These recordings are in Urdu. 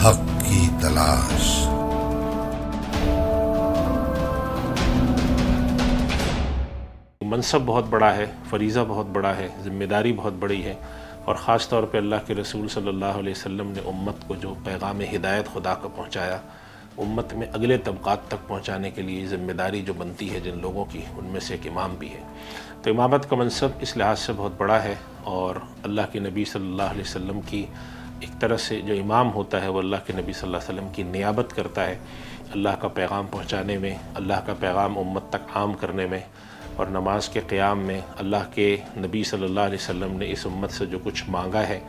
حق کی تلاش۔ منصب بہت بڑا ہے، فریضہ بہت بڑا ہے، ذمہ داری بہت بڑی ہے، اور خاص طور پہ اللہ کے رسول صلی اللہ علیہ وسلم نے امت کو جو پیغام ہدایت خدا کا پہنچایا، امت میں اگلے طبقات تک پہنچانے کے لیے ذمہ داری جو بنتی ہے جن لوگوں کی، ان میں سے ایک امام بھی ہے۔ تو امامت کا منصب اس لحاظ سے بہت بڑا ہے، اور اللہ کے نبی صلی اللہ علیہ وسلم کی ایک طرح سے جو امام ہوتا ہے وہ اللہ کے نبی صلی اللہ علیہ وسلم کی نیابت کرتا ہے اللہ کا پیغام پہنچانے میں، اللہ کا پیغام امت تک عام کرنے میں، اور نماز کے قیام میں اللہ کے نبی صلی اللہ علیہ وسلم نے اس امت سے جو کچھ مانگا ہے،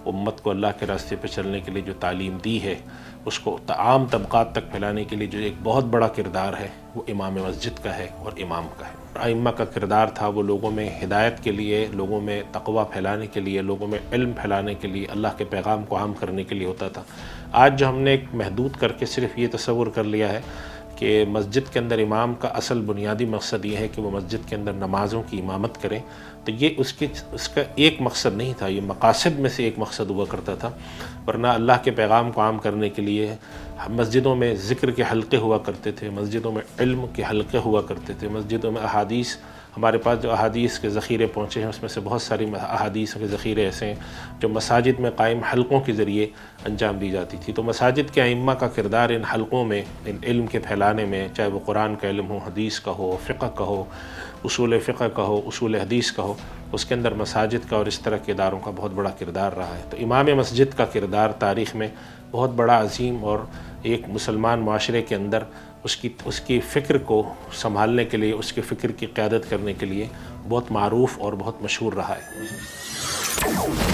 امت کو اللہ کے راستے پہ چلنے کے لیے جو تعلیم دی ہے، اس کو عام طبقات تک پھیلانے کے لیے جو ایک بہت بڑا کردار ہے وہ امام مسجد کا ہے اور امام کا ہے۔ ائمہ کا کردار تھا وہ لوگوں میں ہدایت کے لیے، لوگوں میں تقویٰ پھیلانے کے لیے، لوگوں میں علم پھیلانے کے لیے، اللہ کے پیغام کو عام کرنے کے لیے ہوتا تھا۔ آج جو ہم نے ایک محدود کر کے صرف یہ تصور کر لیا ہے کہ مسجد کے اندر امام کا اصل بنیادی مقصد یہ ہے کہ وہ مسجد کے اندر نمازوں کی امامت کریں، تو یہ اس کا ایک مقصد نہیں تھا، یہ مقاصد میں سے ایک مقصد ہوا کرتا تھا، ورنہ اللہ کے پیغام کو عام کرنے کے لیے مسجدوں میں ذکر کے حلقے ہوا کرتے تھے، مسجدوں میں علم کے حلقے ہوا کرتے تھے، مسجدوں میں احادیث، ہمارے پاس جو احادیث کے ذخیرے پہنچے ہیں اس میں سے بہت ساری احادیث کے ذخیرے ایسے ہیں جو مساجد میں قائم حلقوں کے ذریعے انجام دی جاتی تھی۔ تو مساجد کے ائمہ کا کردار ان حلقوں میں، ان علم کے پھیلانے میں، چاہے وہ قرآن کا علم ہو، حدیث کا ہو، فقہ کا ہو، اصول فقہ کا ہو، اصول حدیث کا ہو، اس کے اندر مساجد کا اور اس طرح کے اداروں کا بہت بڑا کردار رہا ہے۔ تو امام مسجد کا کردار تاریخ میں بہت بڑا، عظیم، اور ایک مسلمان معاشرے کے اندر اس کی فکر کو سنبھالنے کے لیے، اس کی فکر کی قیادت کرنے کے لیے بہت معروف اور بہت مشہور رہا ہے۔